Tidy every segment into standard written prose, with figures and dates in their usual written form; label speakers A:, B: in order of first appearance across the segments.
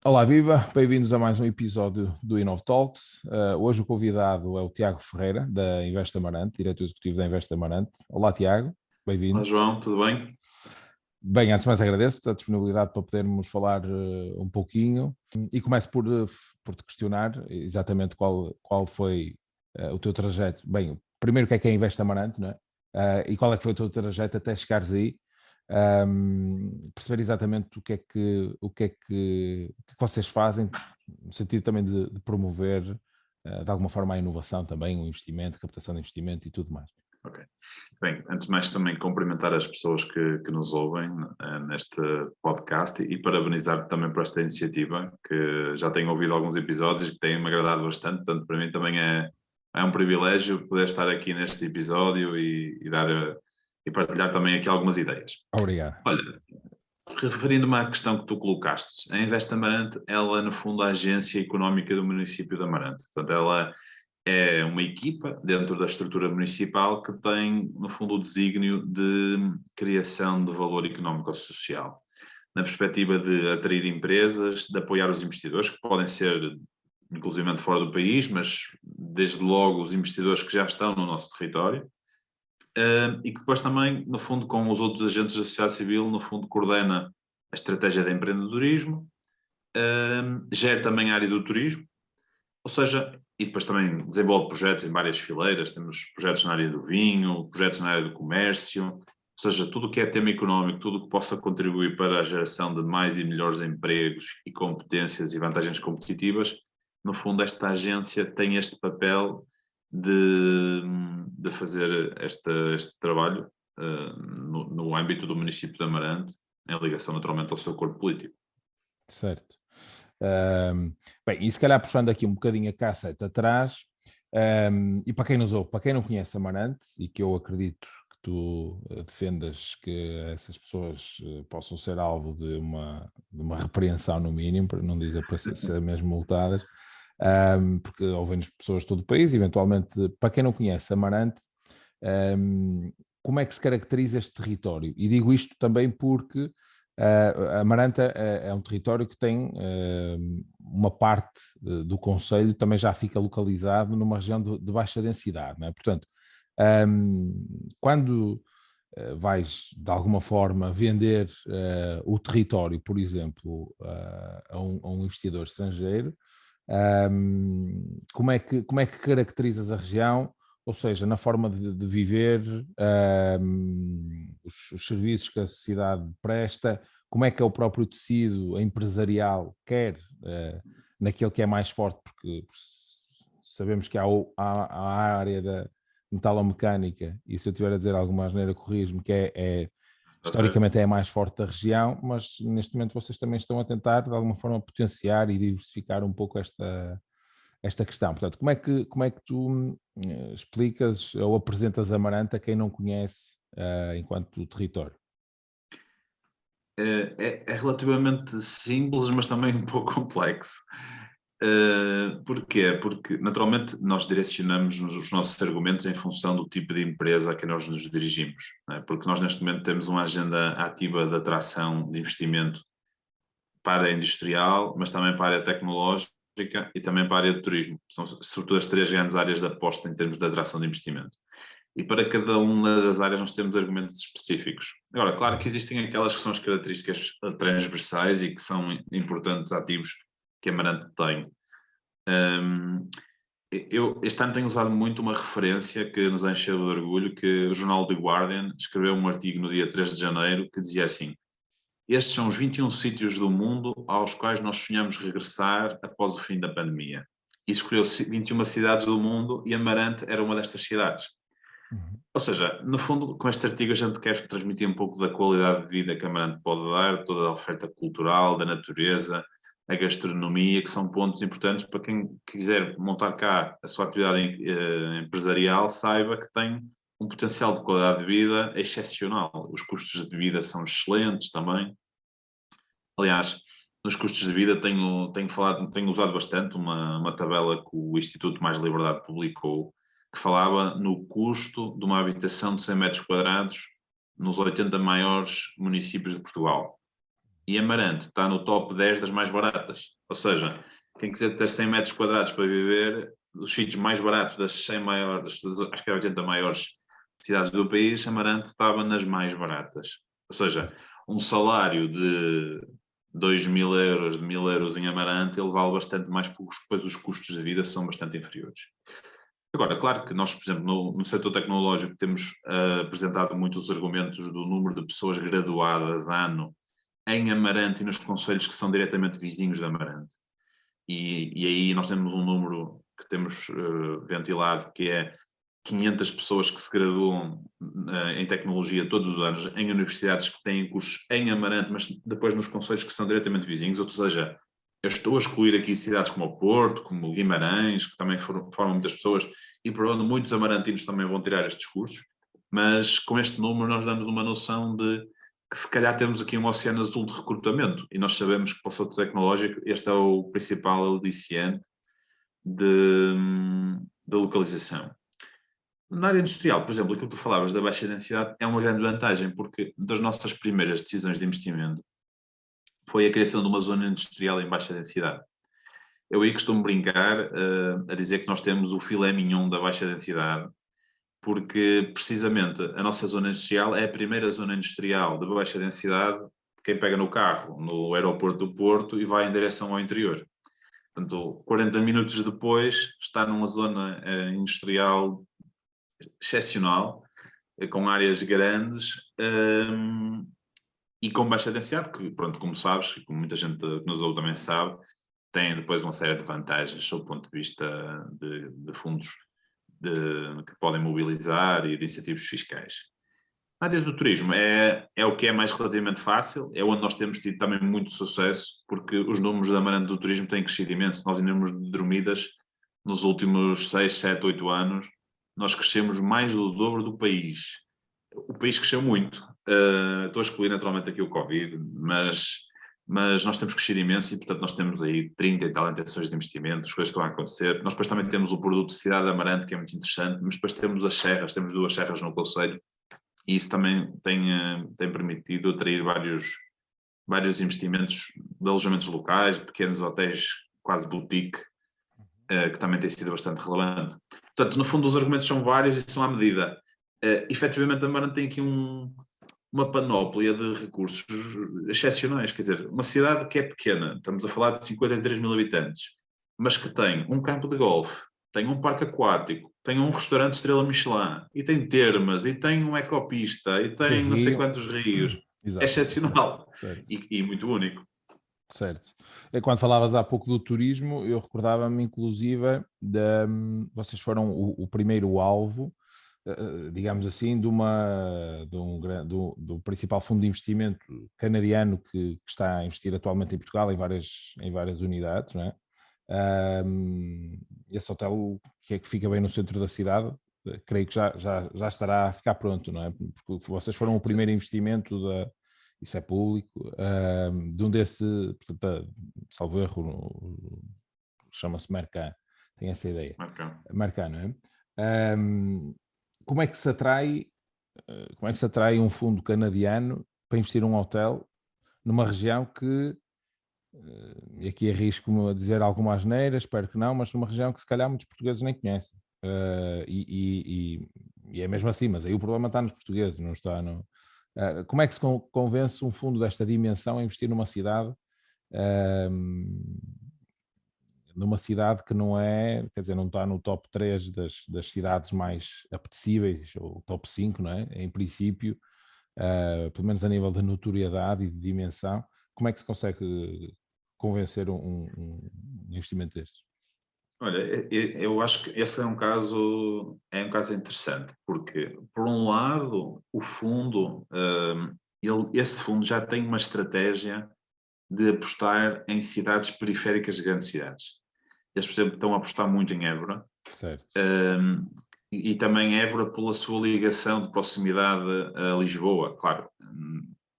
A: Olá, viva! Bem-vindos a mais um episódio do Inov Talks. Hoje o convidado é o Tiago Ferreira, da Invest Amarante, diretor executivo da Invest Amarante. Olá, Tiago,
B: Olá,
A: bem-vindo.
B: João, tudo bem?
A: Bem, antes de mais agradeço-te a disponibilidade para podermos falar um pouquinho e começo por te questionar exatamente qual foi o teu trajeto. Bem, primeiro o que é a Invest Amarante, não é? E qual é que foi o teu trajeto até chegares aí? Perceber exatamente o que é que vocês fazem, no sentido também de promover de alguma forma a inovação também, o investimento, a captação de investimentos e tudo mais.
B: Ok. Bem, antes de mais também cumprimentar as pessoas que nos ouvem neste podcast e parabenizar também por esta iniciativa, que já tenho ouvido alguns episódios e que têm-me agradado bastante, portanto para mim também é um privilégio poder estar aqui neste episódio e partilhar também aqui algumas ideias.
A: Obrigado.
B: Olha, referindo-me à questão que tu colocaste, a Invest Amarante, ela é no fundo a agência económica do município de Amarante, portanto ela é uma equipa dentro da estrutura municipal que tem, no fundo, o desígnio de criação de valor económico-social, na perspectiva de atrair empresas, de apoiar os investidores, que podem ser inclusivamente fora do país, mas desde logo os investidores que já estão no nosso território, e que depois também, no fundo, com os outros agentes da sociedade civil, no fundo, coordena a estratégia de empreendedorismo, gera também a área do turismo, ou seja, e depois também desenvolve projetos em várias fileiras, temos projetos na área do vinho, projetos na área do comércio, ou seja, tudo o que é tema económico, tudo o que possa contribuir para a geração de mais e melhores empregos e competências e vantagens competitivas, no fundo esta agência tem este papel de fazer este trabalho no âmbito do município de Amarante, em ligação naturalmente ao seu corpo político.
A: Certo. Bem, e se calhar puxando aqui um bocadinho a cassete atrás, e para quem nos ouve, para quem não conhece Amarante, e que eu acredito que tu defendas que essas pessoas possam ser alvo de uma repreensão no mínimo, para não dizer para ser mesmo multadas, porque ouvem-nos pessoas de todo o país, eventualmente, para quem não conhece Amarante, como é que se caracteriza este território? E digo isto também porque a Amaranta é um território que tem uma parte do concelho também já fica localizado numa região de baixa densidade, não é? Portanto, quando vais de alguma forma vender o território, por exemplo, a um investidor estrangeiro, como é que caracterizas a região? Ou seja, na forma de viver, os serviços que a sociedade presta, como é que é o próprio tecido empresarial, quer naquele que é mais forte, porque sabemos que há a área da metalomecânica, e se eu estiver a dizer alguma asneira, corrijo-me, que
B: Está certo?
A: historicamente é a mais forte da região, mas neste momento vocês também estão a tentar, de alguma forma, potenciar e diversificar um pouco esta questão. Portanto, como é que tu explicas ou apresentas Amarante a quem não conhece enquanto território?
B: É relativamente simples, mas também um pouco complexo. Porquê? Porque, naturalmente, nós direcionamos os nossos argumentos em função do tipo de empresa a que nós nos dirigimos, não é? Porque nós, neste momento, temos uma agenda ativa de atração de investimento para a industrial, mas também para a área tecnológica e também para a área de turismo. São, sobretudo, as três grandes áreas de aposta em termos de atração de investimento. E para cada uma das áreas nós temos argumentos específicos. Agora, claro que existem aquelas que são as características transversais e que são importantes ativos que a Amarante tem. Eu este ano tenho usado muito uma referência que nos encheu de orgulho, que o jornal The Guardian escreveu um artigo no dia 3 de janeiro que dizia assim: estes são os 21 sítios do mundo aos quais nós sonhamos regressar após o fim da pandemia. E escolheu 21 cidades do mundo e Amarante era uma destas cidades.
A: Uhum.
B: Ou seja, no fundo, com este artigo a gente quer transmitir um pouco da qualidade de vida que a Amarante pode dar, toda a oferta cultural, da natureza, a gastronomia, que são pontos importantes para quem quiser montar cá a sua atividade empresarial, saiba que tem um potencial de qualidade de vida excepcional. Os custos de vida são excelentes também. Aliás, nos custos de vida tenho usado bastante uma tabela que o Instituto Mais Liberdade publicou, que falava no custo de uma habitação de 100 metros quadrados nos 80 maiores municípios de Portugal. e Amarante está no top 10 das mais baratas. Ou seja, quem quiser ter 100 metros quadrados para viver, os sítios mais baratos das 100 maiores, acho que é 80 maiores cidades do país, Amarante estava nas mais baratas. Ou seja, um salário de 2.000 euros, de 1.000 euros em Amarante, ele vale bastante mais, porque depois os custos de vida são bastante inferiores. Agora, claro que nós, por exemplo, no setor tecnológico temos apresentado muitos argumentos do número de pessoas graduadas ano em Amarante e nos concelhos que são diretamente vizinhos de Amarante. E aí nós temos um número que temos ventilado, que é 500 pessoas que se graduam em tecnologia todos os anos em universidades que têm cursos em Amarante, mas depois nos concelhos que são diretamente vizinhos, ou seja, eu estou a excluir aqui cidades como o Porto, como Guimarães, que também formam muitas pessoas, e por onde muitos amarantinos também vão tirar estes cursos, mas com este número nós damos uma noção de que se calhar temos aqui um oceano azul de recrutamento, e nós sabemos que para o setor tecnológico este é o principal aliciante de localização. Na área industrial, por exemplo, aquilo que tu falavas da baixa densidade é uma grande vantagem, porque das nossas primeiras decisões de investimento foi a criação de uma zona industrial em baixa densidade. Eu aí costumo brincar a dizer que nós temos o filé mignon da baixa densidade, porque precisamente a nossa zona industrial é a primeira zona industrial de baixa densidade de quem pega no carro no aeroporto do Porto e vai em direção ao interior. Portanto, 40 minutos depois está numa zona industrial excepcional, com áreas grandes e com baixa densidade, que, pronto, como sabes, como muita gente que nos ouve também sabe, tem depois uma série de vantagens sob o ponto de vista de fundos que podem mobilizar e de incentivos fiscais. A área do turismo é o que é mais relativamente fácil, é onde nós temos tido também muito sucesso, porque os números da Amarante do turismo têm crescido imenso. Nós, em números de dormidas, nos últimos 6, 7, 8 anos, nós crescemos mais do dobro do país. O país cresceu muito. Estou a excluir naturalmente aqui o Covid, mas nós temos crescido imenso e, portanto, nós temos aí 30 e tal intenções de investimento, as coisas estão a acontecer. Nós depois também temos o produto de Cidade de Amarante, que é muito interessante, mas depois temos as serras, temos 2 serras no concelho, e isso também tem permitido atrair vários investimentos de alojamentos locais, de pequenos hotéis quase boutique, que também tem sido bastante relevante. Portanto, no fundo, os argumentos são vários e são à medida. Efetivamente, a Amarante tem aqui uma panóplia de recursos excepcionais, quer dizer, uma cidade que é pequena, estamos a falar de 53 mil habitantes, mas que tem um campo de golfe, tem um parque aquático, tem um restaurante Estrela Michelin, e tem termas, e tem uma ecopista, e tem não sei quantos rios.
A: Exato.
B: É excepcional e muito único.
A: Certo. Quando falavas há pouco do turismo, eu recordava-me inclusive vocês foram o primeiro alvo, digamos assim, do principal fundo de investimento canadiano que está a investir atualmente em Portugal em várias unidades, não é? Esse hotel que fica bem no centro da cidade, creio que já estará a ficar pronto, não é? Porque vocês foram o primeiro investimento isso é público, de um desse, portanto, salvo erro, chama-se Marcan, tem essa ideia. Marcan, não é? Como é que se atrai um fundo canadiano para investir num hotel numa região que, e aqui arrisco-me a dizer alguma asneira, espero que não, mas numa região que se calhar muitos portugueses nem conhecem. E é mesmo assim, mas aí o problema está nos portugueses, não está no... como é que se convence um fundo desta dimensão a investir numa cidade que não é, quer dizer, não está no top 3 das cidades mais apetecíveis, ou top 5, não é? Em princípio, pelo menos a nível de notoriedade e de dimensão, como é que se consegue convencer um investimento destes?
B: Olha, eu acho que esse é um caso interessante, porque, por um lado, o fundo, esse fundo já tem uma estratégia de apostar em cidades periféricas de grandes cidades. Eles, por exemplo, estão a apostar muito em Évora.
A: Certo.
B: E também Évora pela sua ligação de proximidade a Lisboa, claro.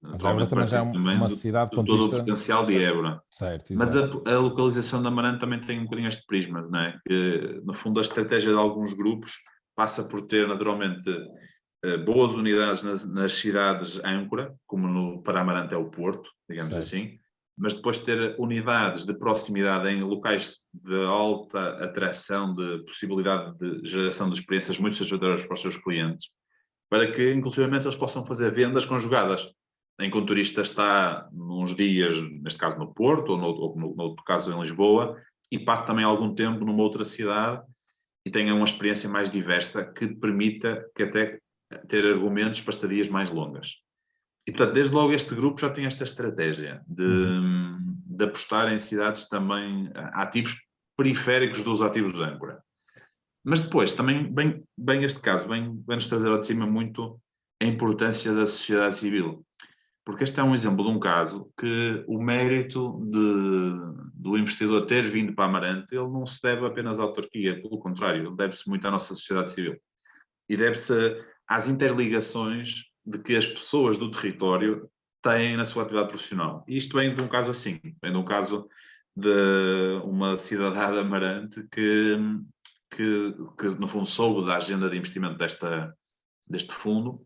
A: Mas Évora também já é uma cidade com
B: todo o potencial de Évora.
A: Certo,
B: mas a localização da Amarante também tem um bocadinho este prisma, não é? Que, no fundo, a estratégia de alguns grupos passa por ter, naturalmente, boas unidades nas cidades âncora, como para Amarante é o Porto, digamos
A: Certo.
B: assim, mas depois ter unidades de proximidade em locais de alta atração, de possibilidade de geração de experiências muito satisfatórias para os seus clientes, para que, inclusivamente, eles possam fazer vendas conjugadas. Em que o turista está uns dias, neste caso no Porto, ou no outro caso em Lisboa, e passe também algum tempo numa outra cidade e tenha uma experiência mais diversa que permita que até ter argumentos para estadias mais longas. E, portanto, desde logo este grupo já tem esta estratégia de apostar em cidades também ativos periféricos dos ativos de âncora. Mas depois, também, bem este caso, vem-nos trazer ao de cima muito a importância da sociedade civil. Porque este é um exemplo de um caso que o mérito do investidor ter vindo para Amarante, ele não se deve apenas à autarquia, pelo contrário, ele deve-se muito à nossa sociedade civil. E deve-se às interligações de que as pessoas do território têm na sua atividade profissional. E isto vem de um caso assim, vem de um caso de uma cidadã de Amarante que no fundo soube da agenda de investimento deste fundo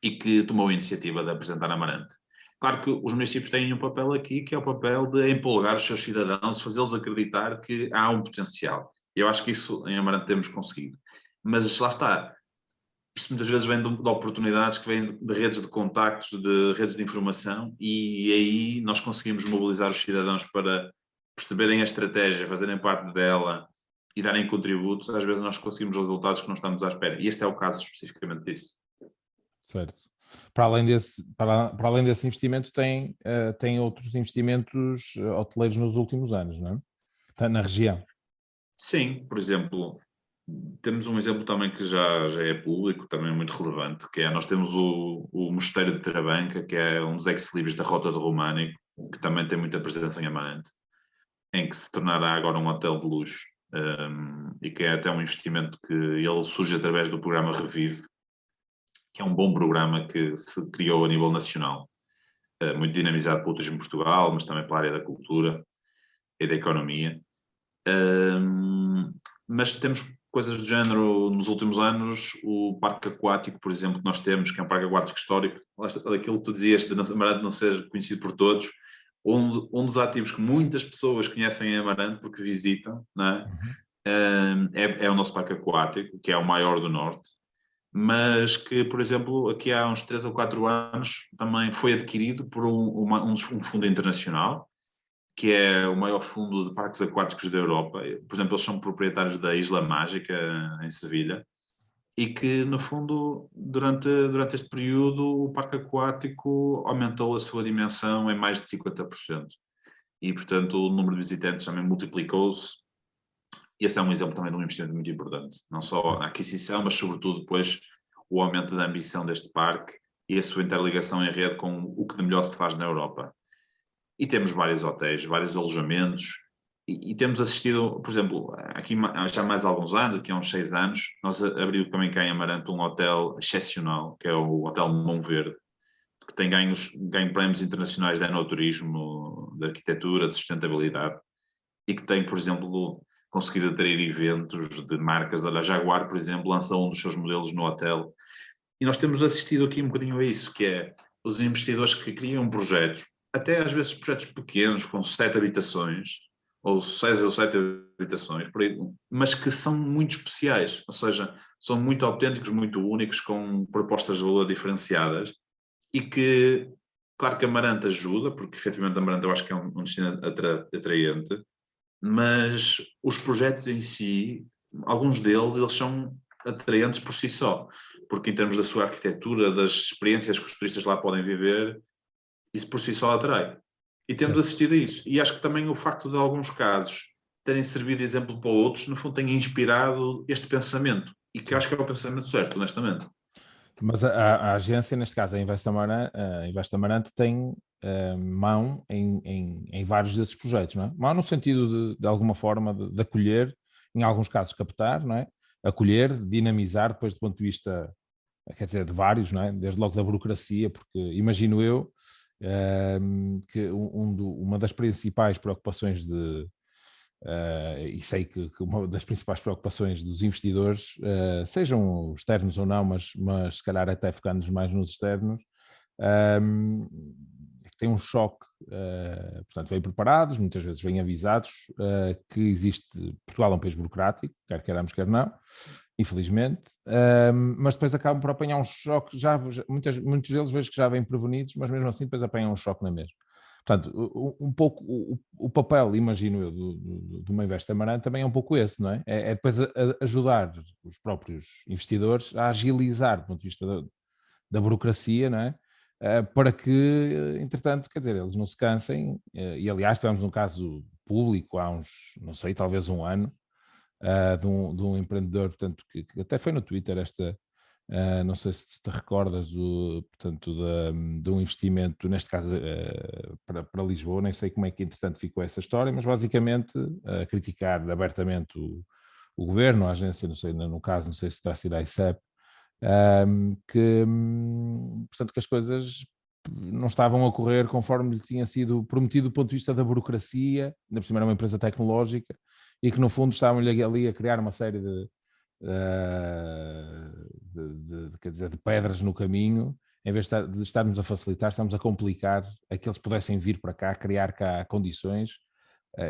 B: e que tomou a iniciativa de apresentar Amarante. Claro que os municípios têm um papel aqui, que é o papel de empolgar os seus cidadãos, fazê-los acreditar que há um potencial. E eu acho que isso em Amarante temos conseguido. Mas lá está, isto muitas vezes vem de oportunidades que vêm de redes de contactos, de redes de informação, e aí nós conseguimos mobilizar os cidadãos para perceberem a estratégia, fazerem parte dela e darem contributos. Às vezes nós conseguimos resultados que não estamos à espera. E este é o caso especificamente disso.
A: Certo. Para além desse investimento, tem outros investimentos hoteleiros nos últimos anos, não é? Está na região.
B: Sim, por exemplo, temos um exemplo também que já é público, também muito relevante, que é, nós temos o Mosteiro de Trabanca, que é um dos ex-libris da Rota do Românico, que também tem muita presença em Amarante, em que se tornará agora um hotel de luxo, e que é até um investimento que ele surge através do programa Revive, que é um bom programa que se criou a nível nacional, muito dinamizado pelo Turismo Portugal, mas também pela área da cultura e da economia. Mas temos coisas do género nos últimos anos, o parque aquático, por exemplo, que nós temos, que é um parque aquático histórico, daquilo que tu dizias de Amarante não ser conhecido por todos, um dos ativos que muitas pessoas conhecem em Amarante porque visitam, não é? É o nosso parque aquático, que é o maior do Norte, mas que, por exemplo, aqui há uns 3 ou 4 anos também foi adquirido por um fundo internacional, que é o maior fundo de parques aquáticos da Europa. Por exemplo, eles são proprietários da Isla Mágica, em Sevilha, e que, no fundo, durante este período, o parque aquático aumentou a sua dimensão em mais de 50%. E, portanto, o número de visitantes também multiplicou-se. E esse é um exemplo também de um investimento muito importante. Não só a aquisição, mas, sobretudo, depois o aumento da ambição deste parque e a sua interligação em rede com o que de melhor se faz na Europa. E temos vários hotéis, vários alojamentos, e temos assistido, por exemplo, aqui já há mais alguns anos, aqui há uns 6 anos, nós abrimos também cá em Amarante um hotel excepcional, que é o Hotel Mão Verde, que tem ganho prémios internacionais de enoturismo, de arquitetura, de sustentabilidade, e que tem, por exemplo, conseguido atrair eventos de marcas. Olha, a Jaguar, por exemplo, lançou um dos seus modelos no hotel. E nós temos assistido aqui um bocadinho a isso, que é os investidores que criam projetos, até às vezes projetos pequenos, com 7 habitações, ou 6 ou 7 habitações, por aí, mas que são muito especiais, ou seja, são muito autênticos, muito únicos, com propostas de valor diferenciadas, e que, claro que Amarante ajuda, porque efetivamente Amarante eu acho que é um destino atraente, mas os projetos em si, alguns deles, eles são atraentes por si só, porque em termos da sua arquitetura, das experiências que os turistas lá podem viver, isso por si só atrai. E temos
A: Sim.
B: assistido a isso. E acho que também o facto de alguns casos terem servido de exemplo para outros, no fundo tem inspirado este pensamento, e que acho que é o pensamento certo, honestamente.
A: Mas a agência, neste caso a Invest Amarante, tem mão em vários desses projetos, não é? Mão no sentido de alguma forma de acolher, em alguns casos captar, não é? Acolher, dinamizar, depois do ponto de vista, quer dizer, de vários, não é? Desde logo da burocracia, porque imagino eu que uma das principais preocupações e sei que uma das principais preocupações dos investidores, sejam externos ou não, mas se calhar até focando-nos mais nos externos, é que tem um choque, portanto, vêm preparados, muitas vezes vêm avisados que existe, Portugal é um país burocrático, quer queiramos, quer não, infelizmente, mas depois acabam por apanhar um choque, muitos deles vejo que já vêm prevenidos, mas mesmo assim depois apanham um choque na mesma. Portanto, um pouco o papel, imagino eu, do uma Invest Amarante também é um pouco esse, não é? É depois ajudar os próprios investidores a agilizar do ponto de vista da burocracia, não é? Para que, entretanto, quer dizer, eles não se cansem, e aliás tivemos um caso público há uns, não sei, talvez um ano, de um empreendedor, portanto, que até foi no Twitter não sei se te recordas, portanto, de um investimento, neste caso para Lisboa, nem sei como é que entretanto ficou essa história, mas basicamente a criticar abertamente o governo, a agência, não sei, no caso, não sei se terá sido a ICEP, portanto, que as coisas não estavam a correr conforme lhe tinha sido prometido do ponto de vista da burocracia, ainda por cima era uma empresa tecnológica, e que no fundo estavam-lhe ali a criar uma série quer dizer, de pedras no caminho, em vez de estarmos a facilitar, estamos a complicar a que eles pudessem vir para cá, criar cá condições,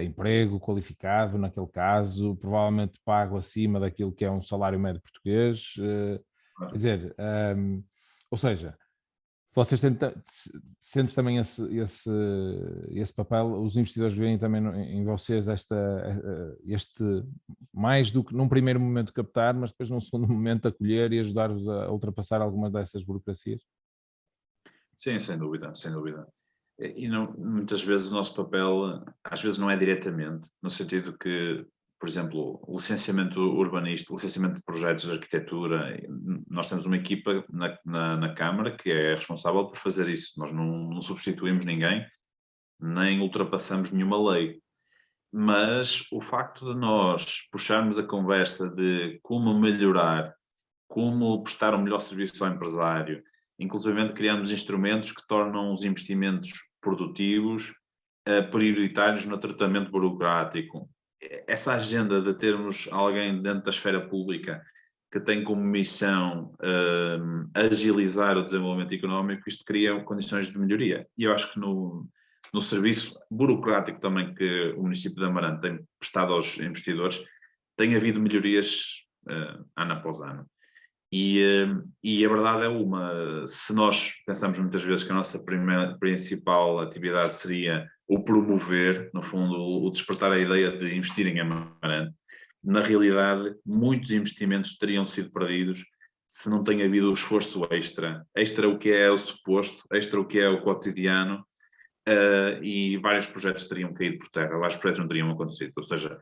A: emprego qualificado, naquele caso, provavelmente pago acima daquilo que é um salário médio português, quer dizer, ou seja, vocês sentes também esse papel, os investidores veem também em vocês este, mais do que num primeiro momento captar, mas depois num segundo momento acolher e ajudar-vos a ultrapassar algumas dessas burocracias?
B: Sim, sem dúvida, sem dúvida. E não, muitas vezes o nosso papel, às vezes não é diretamente, no sentido que, por exemplo, o licenciamento urbanístico, o licenciamento de projetos de arquitetura, nós temos uma equipa na Câmara que é responsável por fazer isso. Nós não substituímos ninguém, nem ultrapassamos nenhuma lei. Mas o facto de nós puxarmos a conversa de como melhorar, como prestar um melhor serviço ao empresário, inclusivamente criamos instrumentos que tornam os investimentos produtivos prioritários no tratamento burocrático. Essa agenda de termos alguém dentro da esfera pública que tem como missão agilizar o desenvolvimento económico, isto cria condições de melhoria. E eu acho que no serviço burocrático também que o município de Amarante tem prestado aos investidores, tem havido melhorias ano após ano. E a verdade é se nós pensamos muitas vezes que a nossa principal atividade seria o promover, no fundo, o despertar a ideia de investir em Amarante, na realidade muitos investimentos teriam sido perdidos se não tem havido o esforço extra o que é o suposto, extra o que é o cotidiano, e vários projetos teriam caído por terra, vários projetos não teriam acontecido, ou seja,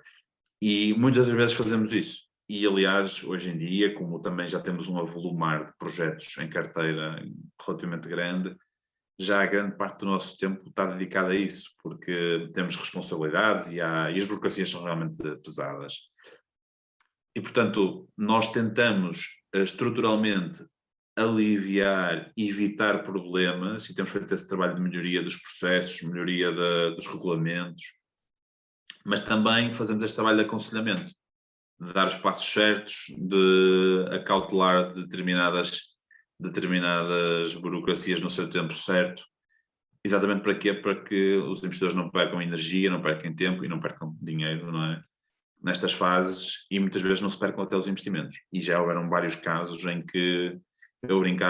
B: e muitas das vezes fazemos isso. E, aliás, hoje em dia, como também já temos um avolumar de projetos em carteira relativamente grande, já a grande parte do nosso tempo está dedicado a isso, porque temos responsabilidades e as burocracias são realmente pesadas. E, portanto, nós tentamos estruturalmente aliviar, evitar problemas, e temos feito esse trabalho de melhoria dos processos, melhoria dos regulamentos, mas também fazemos este trabalho de aconselhamento, de dar os passos certos, de acautelar determinadas burocracias no seu tempo certo. Exatamente para quê? Para que os investidores não percam energia, não percam tempo e não percam dinheiro, não é? Nestas fases, e muitas vezes não se percam até os investimentos. E já houveram vários casos em que eu digo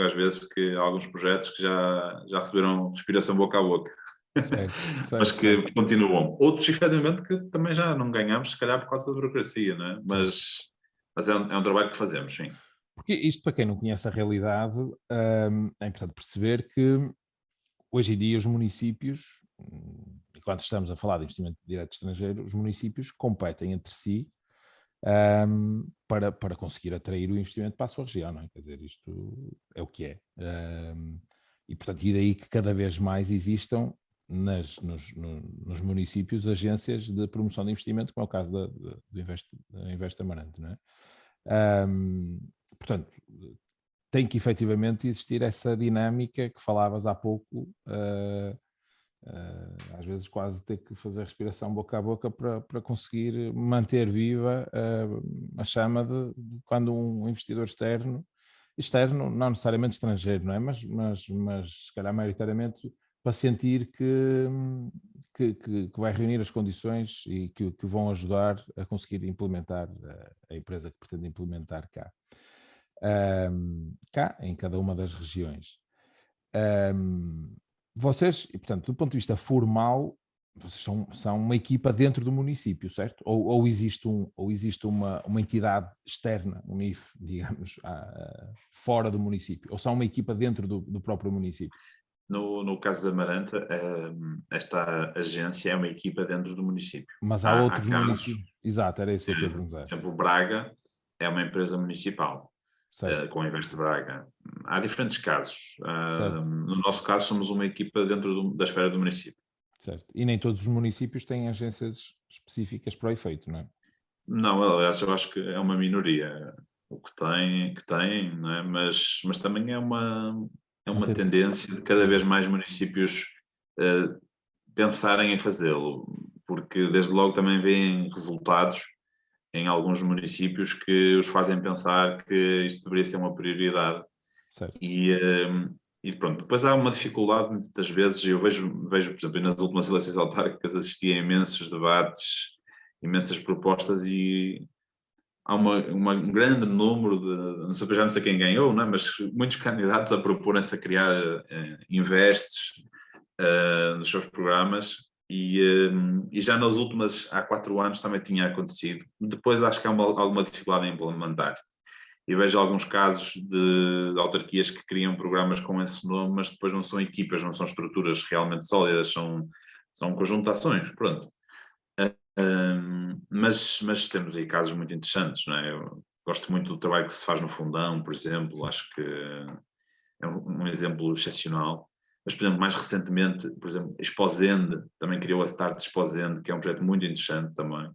B: às vezes que há alguns projetos que já receberam respiração boca a boca.
A: Certo,
B: Mas
A: certo,
B: que
A: certo.
B: continuam. Outros, efetivamente, que também já não ganhamos, se calhar por causa da burocracia, não é?
A: Certo.
B: Mas é um trabalho que fazemos, sim.
A: Porque isto, para quem não conhece a realidade, é importante perceber que hoje em dia os municípios, enquanto estamos a falar de investimento direto estrangeiro, os municípios competem entre si para conseguir atrair o investimento para a sua região, não é? Quer dizer, isto é o que é. E, portanto, e daí que cada vez mais existam nos municípios agências de promoção de investimento, como é o caso da Invest Amarante, não é? Portanto, tem que efetivamente existir essa dinâmica que falavas há pouco, às vezes quase ter que fazer respiração boca a boca para conseguir manter viva a chama de quando um investidor externo, não necessariamente estrangeiro, não é? Mas se calhar maioritariamente para sentir que vai reunir as condições e que vão ajudar a conseguir implementar a empresa que pretende implementar cá. Cá, em cada uma das regiões. Vocês, e portanto, do ponto de vista formal, vocês são uma equipa dentro do município, certo? Ou existe uma entidade externa, um NIF, digamos, fora do município? Ou são uma equipa dentro do próprio município?
B: No caso da Amarante, esta agência é uma equipa dentro do município.
A: Mas há outros
B: casos,
A: municípios. Exato, era isso que eu tinha a perguntar.
B: Por exemplo, Braga é uma empresa municipal, com a Invest Braga. Há diferentes casos. No nosso caso, somos uma equipa dentro da esfera do município.
A: Certo. E nem todos os municípios têm agências específicas para o efeito, não é?
B: Não, aliás, eu acho que é uma minoria o que tem, não é? Mas também é uma tendência de cada vez mais municípios pensarem em fazê-lo, porque desde logo também vêem resultados em alguns municípios que os fazem pensar que isto deveria ser uma prioridade.
A: Certo.
B: E pronto, depois há uma dificuldade muitas vezes, eu vejo, por exemplo, nas últimas eleições autárquicas assisti a imensos debates, imensas propostas e há um grande número já não sei quem ganhou, não é? Mas muitos candidatos a proporem-se a criar investes nos seus programas e já nas últimas, há 4 anos também tinha acontecido. Depois acho que há alguma dificuldade em implementar. E vejo alguns casos de autarquias que criam programas com esse nome, mas depois não são equipas, não são estruturas realmente sólidas, são um conjunto de ações, pronto. Mas temos aí casos muito interessantes, não é? Eu gosto muito do trabalho que se faz no Fundão, por exemplo. Sim. Acho que é um exemplo excepcional. Mas, por exemplo, mais recentemente, por exemplo, Exposende também criou a Start Exposende, que é um projeto muito interessante também.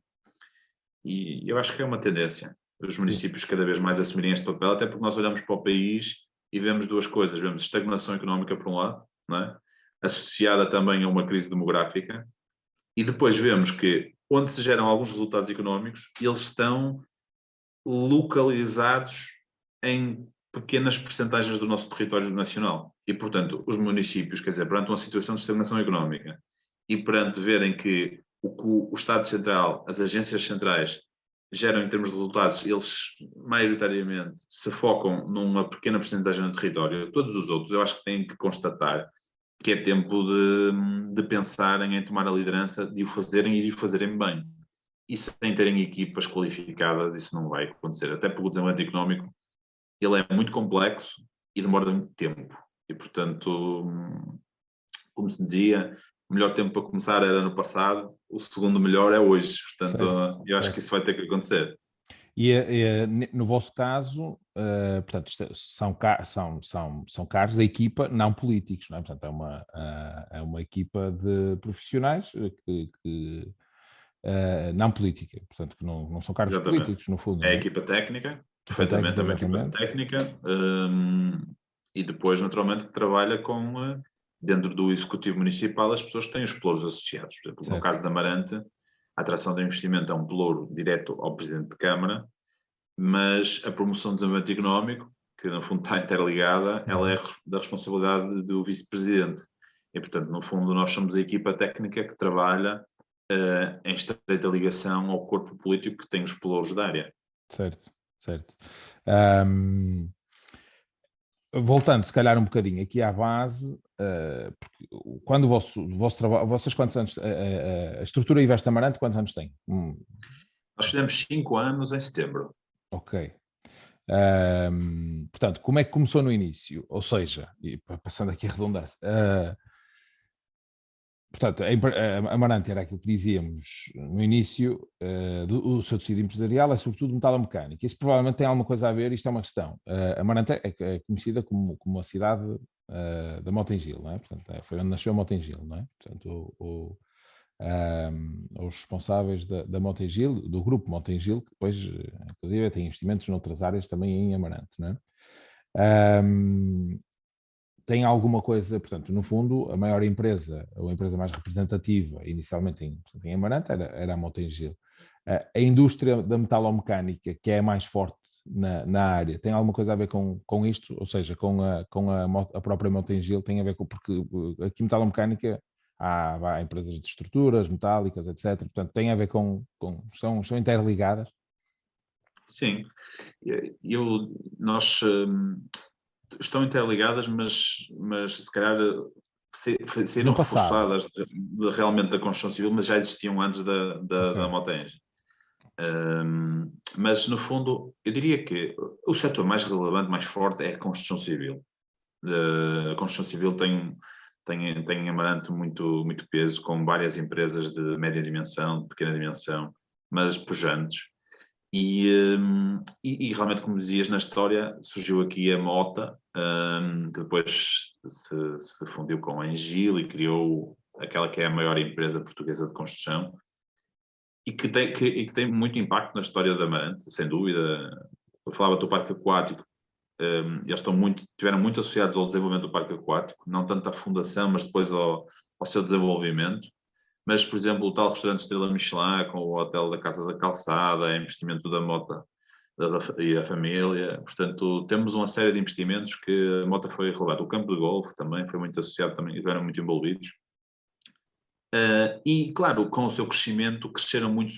B: E eu acho que é uma tendência os municípios cada vez mais assumirem este papel, até porque nós olhamos para o país e vemos duas coisas. Vemos estagnação económica, por um lado, não é? Associada também a uma crise demográfica, e depois vemos que, onde se geram alguns resultados económicos, eles estão localizados em pequenas percentagens do nosso território nacional. E, portanto, os municípios, quer dizer, perante uma situação de estagnação económica e perante verem que o Estado Central, as agências centrais, geram em termos de resultados, eles maioritariamente se focam numa pequena percentagem do território. Todos os outros, eu acho que têm que constatar que é tempo de pensarem em tomar a liderança, de o fazerem e de o fazerem bem. E sem terem equipas qualificadas, isso não vai acontecer. Até porque o desenvolvimento económico, ele é muito complexo e demora muito tempo. E, portanto, como se dizia, o melhor tempo para começar era no passado, o segundo melhor é hoje. Portanto, eu acho que isso vai ter que acontecer.
A: E no vosso caso, portanto, são cargos, a equipa, não políticos, não é? Portanto, é uma equipa de profissionais que não política, portanto, que não são cargos
B: Exatamente.
A: Políticos, no fundo.
B: É a equipa técnica, perfeitamente, é uma equipa técnica, e depois, naturalmente, que trabalha com, dentro do Executivo Municipal, as pessoas que têm os pelouros associados. Por exemplo, no caso da Amarante, a atração de investimento é um pelouro direto ao Presidente de Câmara, mas a promoção do desenvolvimento económico, que no fundo está interligada, ela é da responsabilidade do Vice-Presidente. E, portanto, no fundo, nós somos a equipa técnica que trabalha em estreita ligação ao corpo político que tem os pelouros da área.
A: Certo. Voltando, se calhar, um bocadinho aqui à base, porque quando o vosso trabalho, vocês quantos anos, a estrutura Invest Amarante, quantos anos tem?
B: Nós fizemos 5 anos em setembro.
A: Ok. Portanto, como é que começou no início? Ou seja, e passando aqui a redundância, portanto, a Amarante era aquilo que dizíamos no início, do seu tecido empresarial é sobretudo metalomecânica. Isso provavelmente tem alguma coisa a ver, isto é uma questão. A Amarante é conhecida como a cidade da Motengil, não é? Portanto, foi onde nasceu a Motengil, não é? Portanto, os responsáveis da Motengil, do grupo Motengil, que depois, inclusive, tem investimentos noutras áreas também em Amarante, não é? tem alguma coisa, portanto, no fundo, a maior empresa, ou a empresa mais representativa, inicialmente em Amarante, era a Mota-Engil. A indústria da metalomecânica, que é a mais forte na área, tem alguma coisa a ver com isto? Ou seja, com a própria Mota-Engil, tem a ver com, porque aqui metalomecânica há empresas de estruturas metálicas, etc. Portanto, tem a ver são interligadas?
B: Sim, nós estão interligadas, mas se calhar saíram
A: No passado.
B: reforçadas realmente da construção civil, mas já existiam antes da
A: Ok.
B: Mota-Engil. Mas, no fundo, eu diria que o setor mais relevante, mais forte, é a construção civil. A construção civil tem em Amarante muito, muito peso, com várias empresas de média dimensão, de pequena dimensão, mas pujantes. E realmente, como dizias, na história surgiu aqui a Mota, que depois se fundiu com a Engil e criou aquela que é a maior empresa portuguesa de construção, e que tem muito impacto na história da Amarante, sem dúvida. Eu falava do parque aquático, eles tiveram muito associados ao desenvolvimento do parque aquático, não tanto à fundação, mas depois ao seu desenvolvimento. Mas, por exemplo, o tal restaurante Estrela Michelin, com o hotel da Casa da Calçada, investimento da Mota e a família. Portanto, temos uma série de investimentos que a Mota foi relevada. O campo de golfe também foi muito associado, também estiveram muito envolvidos. E, claro, com o seu crescimento, cresceram muitos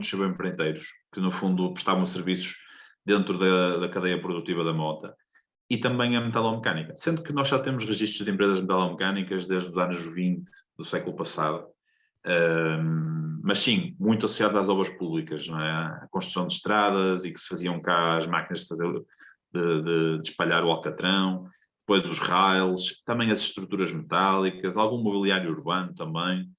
B: subempreiteiros, que no fundo prestavam serviços dentro da cadeia produtiva da Mota, e também a metalomecânica, sendo que nós já temos registros de empresas metalomecânicas desde os anos 20 do século passado, mas sim, muito associado às obras públicas, não é? A construção de estradas, e que se faziam cá as máquinas de espalhar o alcatrão, depois os rails, também as estruturas metálicas, algum mobiliário urbano também.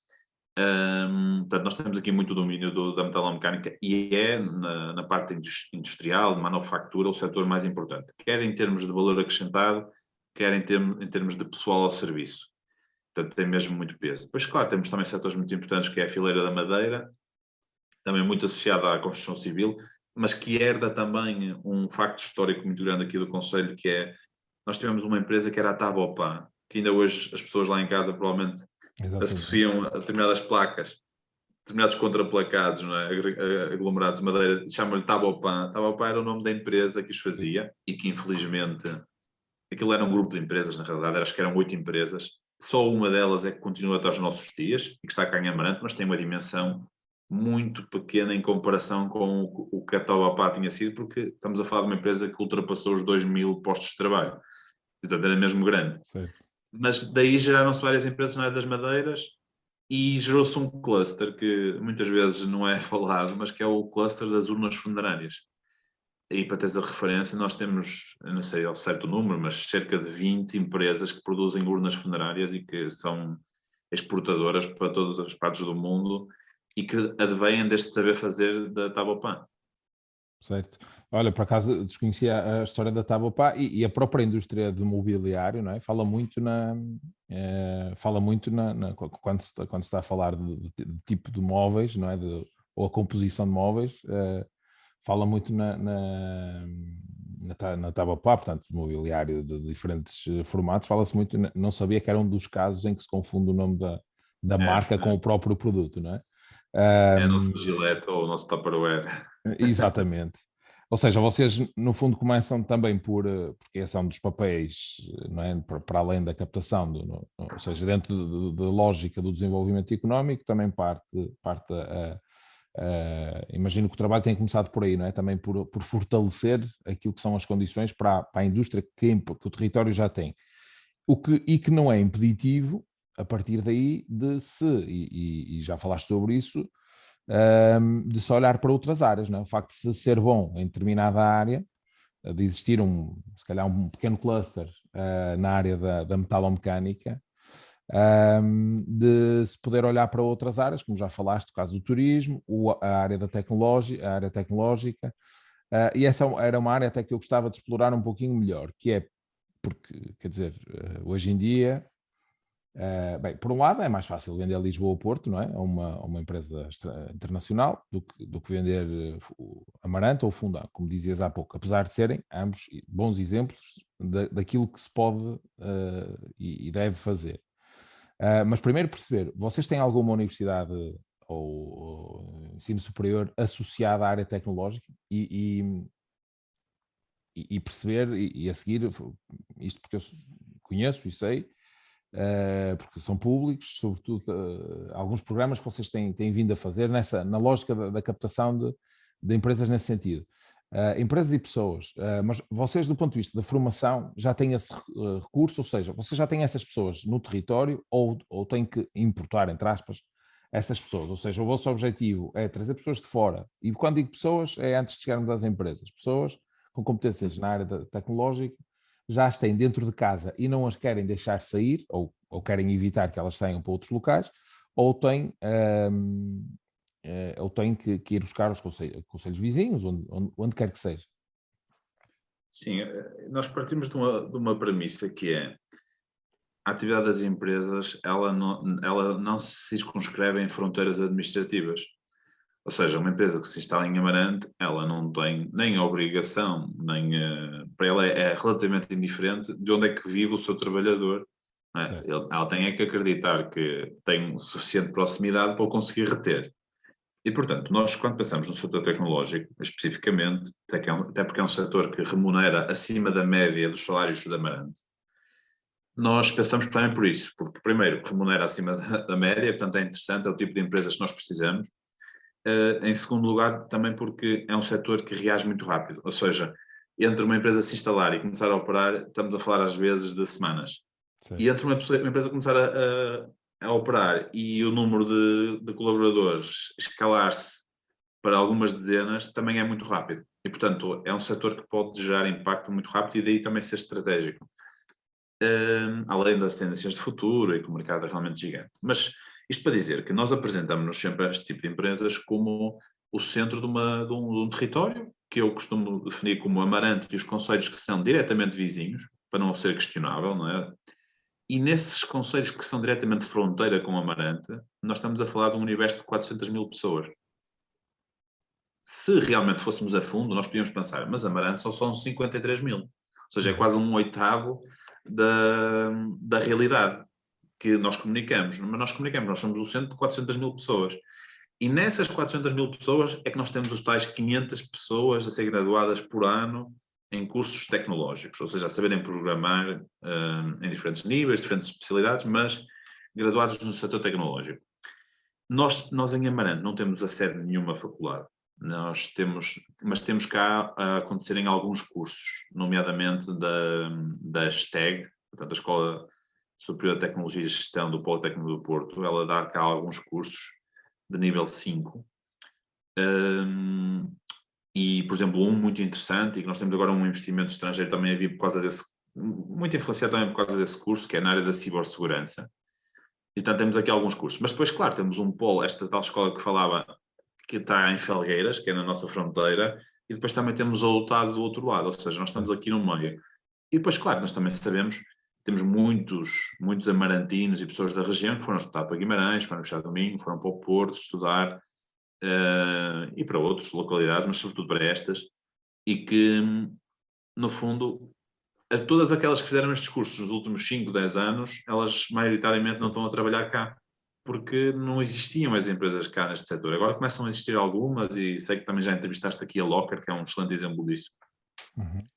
B: Portanto, nós temos aqui muito domínio da metalomecânica, e é na parte industrial, de manufatura, o setor mais importante, quer em termos de valor acrescentado, quer em termos de pessoal ao serviço. Portanto, tem mesmo muito peso. Depois, claro, temos também setores muito importantes, que é a fileira da madeira, também muito associada à construção civil, mas que herda também um facto histórico muito grande aqui do concelho, que é, nós tivemos uma empresa que era a Tabopan, que ainda hoje as pessoas lá em casa provavelmente
A: Exatamente.
B: associam a determinadas placas, determinados contraplacados, não é? Aglomerados de madeira, chamam-lhe Tabopan. Tabopan era o nome da empresa que os fazia, e que infelizmente, aquilo era um grupo de empresas, na realidade, acho que eram 8 empresas, só uma delas é que continua até aos nossos dias, e que está cá em Amarante, mas tem uma dimensão muito pequena em comparação com o que a Tabopan tinha sido, porque estamos a falar de uma empresa que ultrapassou os 2.000 postos de trabalho, portanto era mesmo grande.
A: Certo.
B: Mas daí geraram-se várias empresas na área das madeiras, e gerou-se um cluster que muitas vezes não é falado, mas que é o cluster das urnas funerárias. E para teres a referência, nós temos, eu não sei ao certo o número, mas cerca de 20 empresas que produzem urnas funerárias e que são exportadoras para todas as partes do mundo, e que advêm deste saber fazer da Tabopan.
A: Certo. Olha, por acaso desconhecia a história da Tabopá, e a própria indústria do mobiliário, não é? Fala muito quando se está a falar de tipo de móveis, não é? Ou a composição de móveis, fala muito na Tabopá, portanto, mobiliário de diferentes formatos, fala-se muito, não sabia que era um dos casos em que se confunde o nome da marca com o próprio produto, não é?
B: É a nossa Gillette ou o nosso Tupperware.
A: Exatamente. Ou seja, vocês no fundo começam também porque esse é um dos papéis, não é? Para além da captação, ou seja, dentro da lógica do desenvolvimento económico, também imagino que o trabalho tem começado por aí, não é? Também por fortalecer aquilo que são as condições para a indústria que o território já tem. E que não é impeditivo, a partir daí, e já falaste sobre isso, de se olhar para outras áreas, não é? O facto de ser bom em determinada área, de existir se calhar um pequeno cluster na área da metalomecânica, de se poder olhar para outras áreas, como já falaste, o caso do turismo, a área tecnológica, e essa era uma área até que eu gostava de explorar um pouquinho melhor, que é porque, quer dizer, hoje em dia, bem, por um lado é mais fácil vender a Lisboa ou Porto, não é? A uma empresa internacional do que vender Amarante ou Fundão, como dizias há pouco, apesar de serem ambos bons exemplos daquilo que se pode e deve fazer. Mas primeiro perceber, vocês têm alguma universidade ou ensino superior associada à área tecnológica e perceber e a seguir, isto porque eu conheço e sei, porque são públicos, sobretudo alguns programas que vocês têm vindo a fazer na lógica da captação de empresas nesse sentido. Empresas e pessoas, mas vocês do ponto de vista da formação já têm esse recurso, ou seja, vocês já têm essas pessoas no território ou têm que importar, entre aspas, essas pessoas, ou seja, o vosso objetivo é trazer pessoas de fora, e quando digo pessoas é antes de chegarmos às empresas, pessoas com competências na área tecnológica, já as têm dentro de casa e não as querem deixar sair, ou querem evitar que elas saiam para outros locais, ou têm que ir buscar os conselhos vizinhos, onde quer que seja.
B: Sim, nós partimos de uma premissa que é a atividade das empresas, ela não se circunscreve em fronteiras administrativas. Ou seja, uma empresa que se instala em Amarante, ela não tem nem a obrigação, nem para ela é relativamente indiferente de onde é que vive o seu trabalhador. Não é? Ela tem é que acreditar que tem suficiente proximidade para o conseguir reter. E, portanto, nós, quando pensamos no setor tecnológico, especificamente, até porque é um setor que remunera acima da média dos salários da Amarante, nós pensamos também por isso, porque, primeiro, remunera acima da média, portanto, é interessante, é o tipo de empresas que nós precisamos. Em segundo lugar, também porque é um setor que reage muito rápido, ou seja, entre uma empresa se instalar e começar a operar, estamos a falar às vezes de semanas. Certo. E entre uma empresa começar a operar e o número de colaboradores escalar-se para algumas dezenas, também é muito rápido. E, portanto, é um setor que pode gerar impacto muito rápido e daí também ser estratégico. Além das tendências de futuro e que o mercado é realmente gigante. Mas isto para dizer que nós apresentamos-nos sempre a este tipo de empresas como o centro de um território, que eu costumo definir como Amarante e os concelhos que são diretamente vizinhos, para não ser questionável, não é? E nesses concelhos que são diretamente fronteira com Amarante, nós estamos a falar de um universo de 400 mil pessoas. Se realmente fôssemos a fundo, nós podíamos pensar, mas Amarante só são 53 mil. Ou seja, é quase um oitavo da realidade que nós comunicamos. Mas nós somos o centro de 400 mil pessoas. E nessas 400 mil pessoas é que nós temos os tais 500 pessoas a ser graduadas por ano em cursos tecnológicos, ou seja, a saberem programar em diferentes níveis, diferentes especialidades, mas graduados no setor tecnológico. Nós em Amarante não temos a sede de nenhuma faculdade. Mas temos cá a acontecerem alguns cursos, nomeadamente da STEG, portanto, a Escola Superior de Tecnologia e Gestão do Politécnico do Porto. Ela dá cá alguns cursos de nível 5. E, por exemplo, um muito interessante, e que nós temos agora um investimento estrangeiro também a vir por causa desse, muito influenciado também por causa desse curso, que é na área da cibersegurança. E, portanto, temos aqui alguns cursos. Mas depois, claro, temos um polo, esta tal escola que falava, que está em Felgueiras, que é na nossa fronteira, e depois também temos o lotado do outro lado, ou seja, nós estamos aqui no meio. E depois, claro, nós também sabemos, temos muitos amarantinos e pessoas da região que foram estudar para Guimarães, para o Universidade do Minho, foram para o Porto estudar, e para outras localidades, mas sobretudo para estas, e que, no fundo, todas aquelas que fizeram estes cursos nos últimos 5, 10 anos, elas maioritariamente não estão a trabalhar cá, porque não existiam as empresas cá neste setor. Agora começam a existir algumas, e sei que também já entrevistaste aqui a Locker, que é um excelente exemplo disso. Uhum.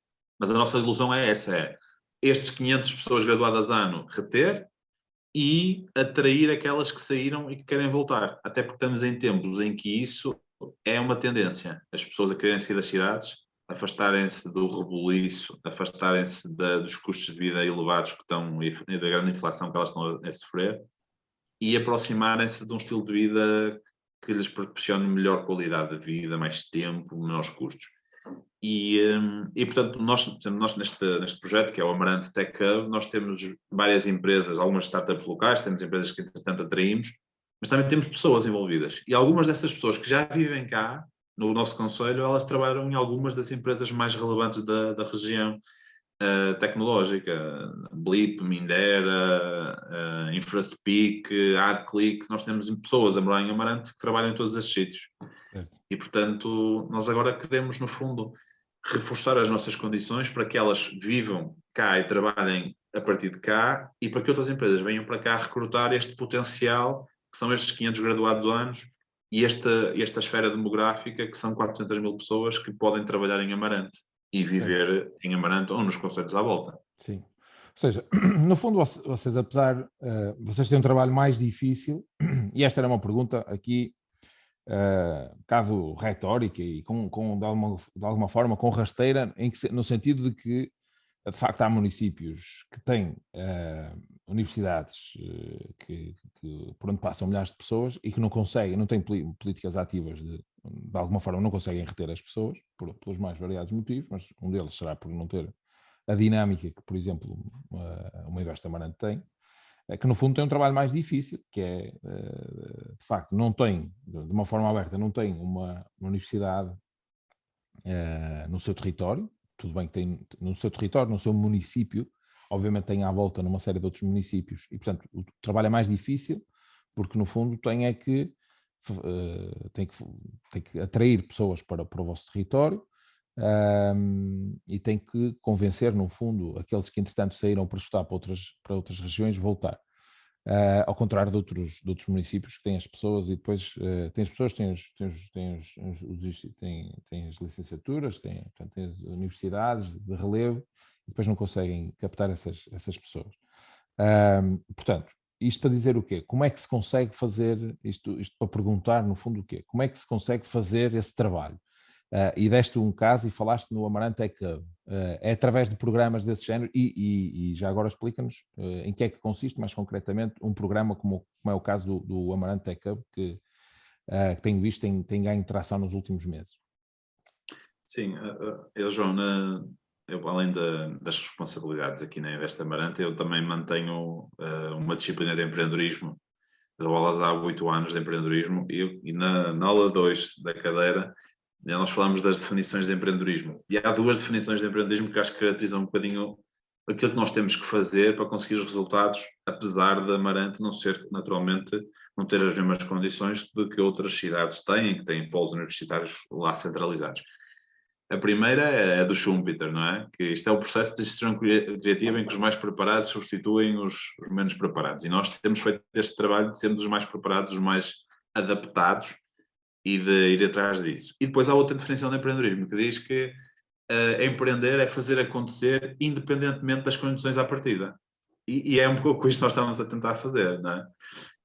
B: Mas a nossa ilusão é essa, estes 500 pessoas graduadas ano reter e atrair aquelas que saíram e que querem voltar. Até porque estamos em tempos em que isso é uma tendência. As pessoas a quererem sair das cidades, afastarem-se do rebuliço, afastarem-se dos custos de vida elevados que estão e da grande inflação que elas estão a sofrer, e aproximarem-se de um estilo de vida que lhes proporcione melhor qualidade de vida, mais tempo, menores custos. E portanto, nós neste projeto, que é o Amarante Tech Hub, nós temos várias empresas, algumas startups locais, temos empresas que, entretanto, atraímos, mas também temos pessoas envolvidas. E algumas dessas pessoas que já vivem cá, no nosso concelho, elas trabalham em algumas das empresas mais relevantes da região tecnológica, Blip, Mindera, Infraspeak, AdClick. Nós temos pessoas a morar em Amarante que trabalham em todos esses sítios. Certo. E, portanto, nós agora queremos, no fundo, reforçar as nossas condições para que elas vivam cá e trabalhem a partir de cá e para que outras empresas venham para cá recrutar este potencial, que são estes 500 graduados anos e esta esfera demográfica, que são 400 mil pessoas que podem trabalhar em Amarante e viver em Amarante ou nos concelhos à volta.
A: Sim. Ou seja, no fundo, vocês, apesar, vocês têm um trabalho mais difícil, e esta era uma pergunta aqui, um bocado retórica e de alguma forma com rasteira, no sentido de que, de facto, há municípios que têm universidades por onde passam milhares de pessoas e que não conseguem, não têm políticas ativas de alguma forma não conseguem reter as pessoas, pelos mais variados motivos, mas um deles será por não ter a dinâmica que, por exemplo, uma Invest Amarante tem, que no fundo tem um trabalho mais difícil, que é, de facto, não tem, de uma forma aberta, não tem uma universidade no seu território. Tudo bem que tem no seu território, no seu município, obviamente tem à volta numa série de outros municípios, e portanto o trabalho é mais difícil, porque no fundo tem que atrair pessoas para o vosso território, e tem que convencer, no fundo, aqueles que entretanto saíram para estudar para outras regiões, voltar. Ao contrário de outros municípios que têm as pessoas e depois têm as pessoas, têm as licenciaturas, têm as universidades de relevo e depois não conseguem captar essas pessoas. Portanto, isto para dizer o quê? Como é que se consegue fazer, isto para perguntar no fundo o quê? Como é que se consegue fazer esse trabalho? E deste um caso e falaste no Amarante Tech Hub. É através de programas desse género e já agora explica-nos em que é que consiste mais concretamente um programa como é o caso do Amarante Tech Hub, que tenho visto tem ganho tração nos últimos meses.
B: Sim, João, eu, além das responsabilidades aqui na Invest Amarante, eu também mantenho uma disciplina de empreendedorismo. Dou aulas há 8 anos de empreendedorismo e na aula 2 da cadeira nós falamos das definições de empreendedorismo. E há 2 definições de empreendedorismo que acho que caracterizam um bocadinho aquilo que nós temos que fazer para conseguir os resultados, apesar de Amarante não ser, naturalmente, não ter as mesmas condições do que outras cidades têm, que têm polos universitários lá centralizados. A primeira é a do Schumpeter, não é? Que isto é o processo de gestão criativa em que os mais preparados substituem os menos preparados. E nós temos feito este trabalho de sermos os mais preparados, os mais adaptados e de ir atrás disso. E depois há outra definição de empreendedorismo que diz que empreender é fazer acontecer independentemente das condições à partida. E é um pouco isto que nós estamos a tentar fazer, não é?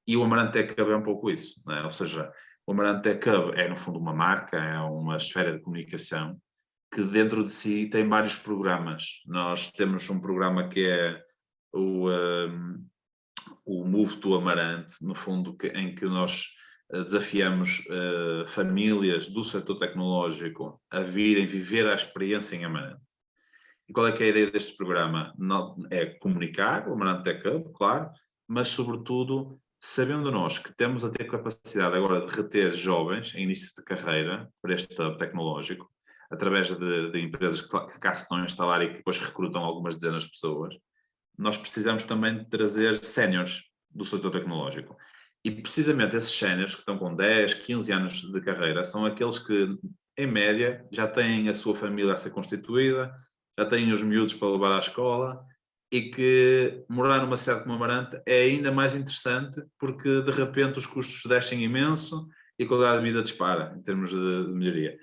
B: E o Amarante Tech Hub é um pouco isso, não é? Ou seja, o Amarante Tech Hub é no fundo uma marca, é uma esfera de comunicação que dentro de si tem vários programas. Nós temos um programa que é o Move to Amarante, no fundo, em que nós desafiamos famílias do setor tecnológico a virem viver a experiência em Amarante. E qual é que é a ideia deste programa? É comunicar, o Amarante Tech Hub, claro, mas sobretudo sabendo nós que temos a ter capacidade agora de reter jovens em início de carreira para este hub tecnológico, através de empresas que cá se estão a instalar e que depois recrutam algumas dezenas de pessoas, nós precisamos também de trazer séniores do setor tecnológico. E precisamente esses séniores que estão com 10, 15 anos de carreira são aqueles que, em média, já têm a sua família a ser constituída, já têm os miúdos para levar à escola e que morar numa cidade como Amarante é ainda mais interessante porque, de repente, os custos descem imenso e a qualidade de vida dispara, em termos de melhoria.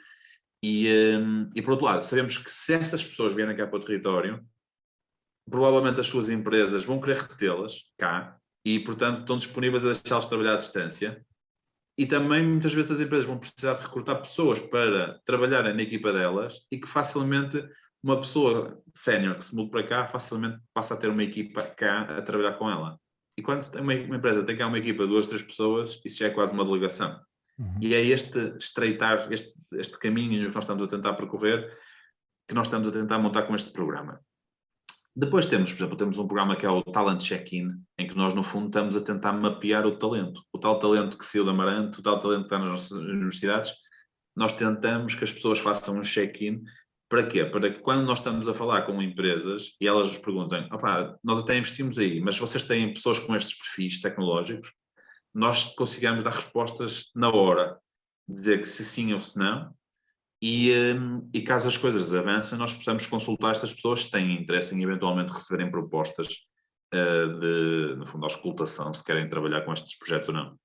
B: E por outro lado, sabemos que se essas pessoas vierem cá para o território, provavelmente as suas empresas vão querer retê-las cá e, portanto, estão disponíveis a deixá-los trabalhar à distância. E também, muitas vezes, as empresas vão precisar de recrutar pessoas para trabalharem na equipa delas e que facilmente uma pessoa sénior que se muda para cá facilmente passa a ter uma equipa cá a trabalhar com ela. E quando uma empresa tem cá uma equipa de 2, 3 pessoas, isso já é quase uma delegação. Uhum. E é estreitar este caminho que nós estamos a tentar percorrer, que nós estamos a tentar montar com este programa. Depois temos, por exemplo, um programa que é o Talent Check-in, em que nós, no fundo, estamos a tentar mapear o talento. O tal talento que saiu da Amarante, o tal talento que está nas nossas universidades, nós tentamos que as pessoas façam um check-in. Para quê? Para que quando nós estamos a falar com empresas e elas nos perguntem, nós até investimos aí, mas vocês têm pessoas com estes perfis tecnológicos, nós consigamos dar respostas na hora, dizer que se sim ou se não, E caso as coisas avancem, nós possamos consultar estas pessoas se têm interesse em eventualmente receberem propostas no fundo, de auscultação, se querem trabalhar com estes projetos ou não.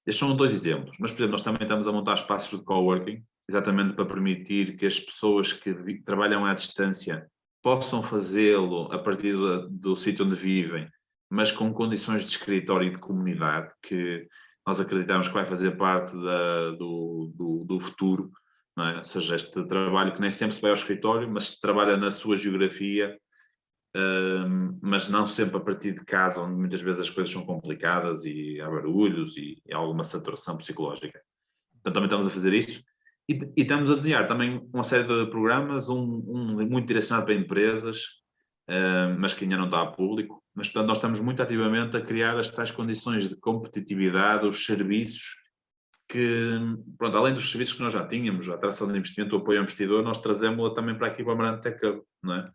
B: Estes são 2 exemplos, mas, por exemplo, nós também estamos a montar espaços de coworking, exatamente para permitir que as pessoas que trabalham à distância possam fazê-lo a partir do sítio onde vivem, mas com condições de escritório e de comunidade, que nós acreditamos que vai fazer parte do futuro, não é? Ou seja, este trabalho que nem sempre se vai ao escritório, mas se trabalha na sua geografia, mas não sempre a partir de casa, onde muitas vezes as coisas são complicadas e há barulhos e há alguma saturação psicológica. Portanto, também estamos a fazer isso. E estamos a desenhar também uma série de programas, um muito direcionado para empresas, mas que ainda não está a público. Mas, portanto, nós estamos muito ativamente a criar as tais condições de competitividade, os serviços que, pronto, além dos serviços que nós já tínhamos, a atração de investimento, o apoio ao investidor, nós trazemos-la também para aqui para a Amarante Tech Hub, não é?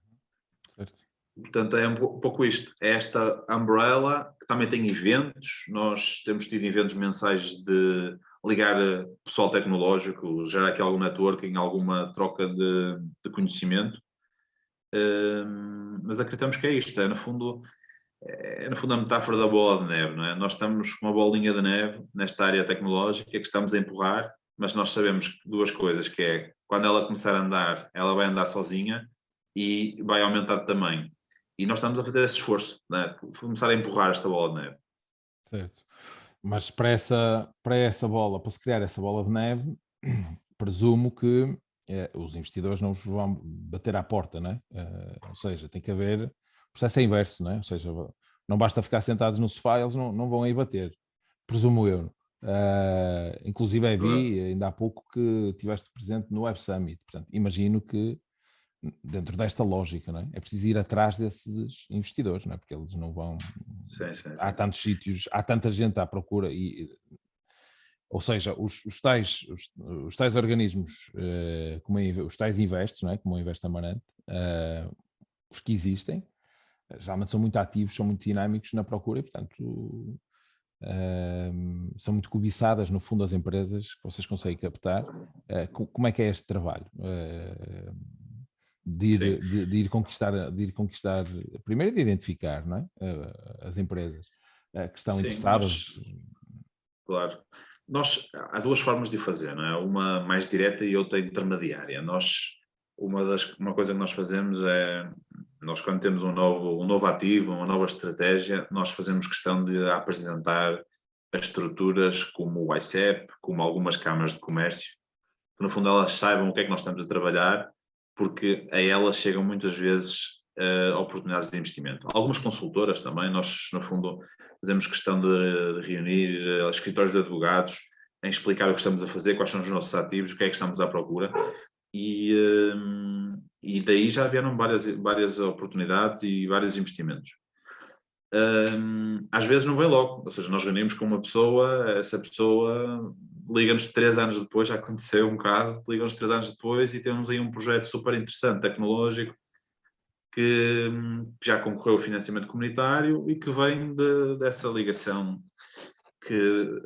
A: Certo.
B: Portanto, é um pouco isto. É esta umbrella, que também tem eventos. Nós temos tido eventos mensais de ligar pessoal tecnológico, gerar aqui algum networking, alguma troca de conhecimento. Mas acreditamos que é isto. É no fundo a metáfora da bola de neve, não é? Nós estamos com uma bolinha de neve nesta área tecnológica que estamos a empurrar, mas nós sabemos 2 coisas, que é, quando ela começar a andar, ela vai andar sozinha e vai aumentar de tamanho. E nós estamos a fazer esse esforço, né? Começar a empurrar esta bola de neve.
A: Certo. Mas para essa bola, para se criar essa bola de neve, presumo que os investidores não vos vão bater à porta, não é? Ou seja, tem que haver, o processo é inverso, não é? Ou seja, não basta ficar sentados no sofá, eles não vão aí bater, presumo eu. Inclusive vi ainda há pouco que estiveste presente no Web Summit, portanto, imagino que dentro desta lógica, não é? É preciso ir atrás desses investidores, não é? Porque eles não vão.
B: Sim.
A: Há tantos sítios, há tanta gente à procura ou seja, os tais organismos, os tais investes, não é? Como o Invest Amarante, os que existem, geralmente são muito ativos, são muito dinâmicos na procura e, portanto, são muito cobiçadas, no fundo, as empresas que vocês conseguem captar. Como é que é este trabalho? De ir conquistar, primeiro de identificar, não é? As empresas que estão interessadas.
B: Claro. Há 2 formas de fazer, não é? Uma mais direta e outra intermediária. Uma coisa que nós fazemos é, nós quando temos um novo ativo, uma nova estratégia, nós fazemos questão de apresentar as estruturas como o ICEP, como algumas câmaras de comércio, que no fundo elas saibam o que é que nós estamos a trabalhar, porque a elas chegam muitas vezes oportunidades de investimento. Algumas consultoras também, nós no fundo fazemos questão de reunir escritórios de advogados, em explicar o que estamos a fazer, quais são os nossos ativos, o que é que estamos à procura, e daí já vieram várias oportunidades e vários investimentos. Às vezes não vem logo, ou seja, nós reunimos com uma pessoa, essa pessoa liga-nos 3 anos depois, já aconteceu um caso, liga-nos 3 anos depois e temos aí um projeto super interessante, tecnológico, que já concorreu ao financiamento comunitário e que vem dessa ligação que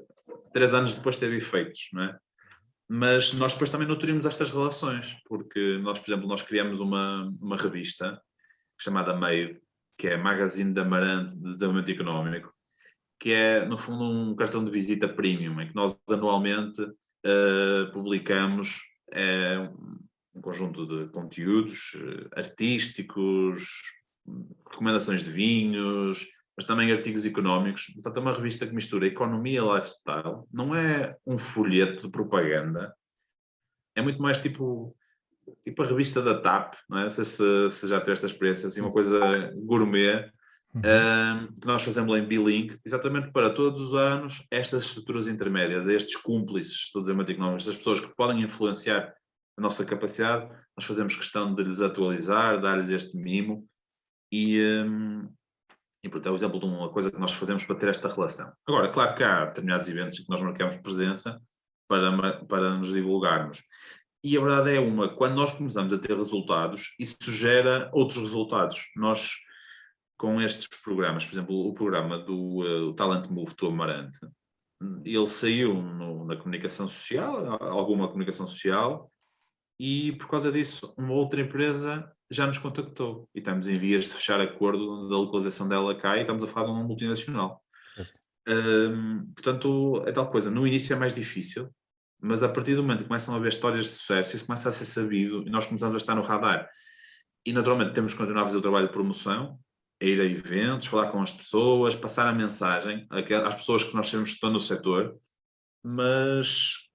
B: 3 anos depois teve efeitos, não é? Mas nós depois também nutrimos estas relações, porque nós, por exemplo, nós criamos uma revista chamada MADE, que é Magazine de Amarante de Desenvolvimento Económico, que é, no fundo, um cartão de visita premium, em que nós anualmente publicamos um conjunto de conteúdos artísticos, recomendações de vinhos, mas também artigos económicos. Portanto, é uma revista que mistura economia e lifestyle. Não é um folheto de propaganda, é muito mais tipo a revista da TAP, não é? Não sei se já teve esta experiência, assim, uma coisa gourmet, que nós fazemos lá em B-Link, exatamente para todos os anos estas estruturas intermédias, estes cúmplices do desenvolvimento económico, estas pessoas que podem influenciar a nossa capacidade, nós fazemos questão de lhes atualizar, dar-lhes este mimo e portanto, é o exemplo de uma coisa que nós fazemos para ter esta relação. Agora, claro que há determinados eventos que nós marcamos presença para nos divulgarmos. E a verdade é quando nós começamos a ter resultados, isso gera outros resultados. Nós, com estes programas, por exemplo, o programa do Talent Move do Amarante, ele saiu na comunicação social, alguma comunicação social, e por causa disso uma outra empresa já nos contactou e estamos em vias de fechar acordo da localização dela cá e estamos a falar de uma multinacional.
A: Certo.
B: Portanto, é tal coisa, no início é mais difícil, mas a partir do momento que começam a haver histórias de sucesso, isso começa a ser sabido e nós começamos a estar no radar. E naturalmente temos que continuar a fazer o trabalho de promoção, a ir a eventos, falar com as pessoas, passar a mensagem às pessoas que nós sabemos que estão no setor, mas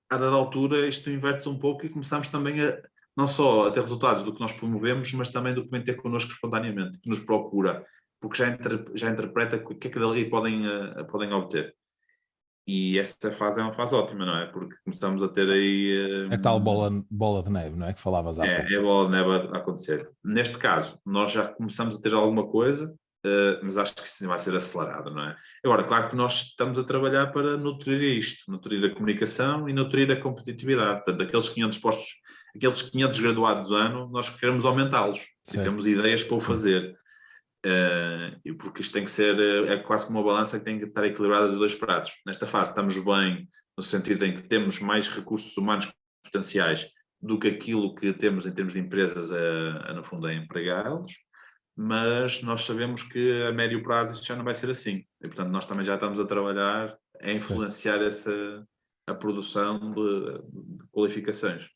B: a dada altura isto inverte-se um pouco e começamos também a não só a ter resultados do que nós promovemos, mas também do que vem ter connosco espontaneamente, que nos procura, porque já interpreta o que é que dali podem obter. E essa fase é uma fase ótima, não é? Porque começamos a ter aí.
A: A tal bola de neve, não é? Que falavas há pouco.
B: É bola de neve a acontecer. Neste caso, nós já começamos a ter alguma coisa, mas acho que isso vai ser acelerado, não é? Agora, claro que nós estamos a trabalhar para nutrir isto, nutrir a comunicação e nutrir a competitividade. Portanto, aqueles 500 postos, aqueles 500 graduados do ano, nós queremos aumentá-los e
A: Certo.
B: temos ideias para o fazer. E porque isto tem que ser, é quase como uma balança que tem que estar equilibrada dos dois pratos. Nesta fase estamos bem, no sentido em que temos mais recursos humanos potenciais do que aquilo que temos em termos de empresas no fundo, a empregá-los, mas nós sabemos que a médio prazo isso já não vai ser assim. E, portanto, nós também já estamos a trabalhar a
A: Certo.
B: influenciar a produção de qualificações.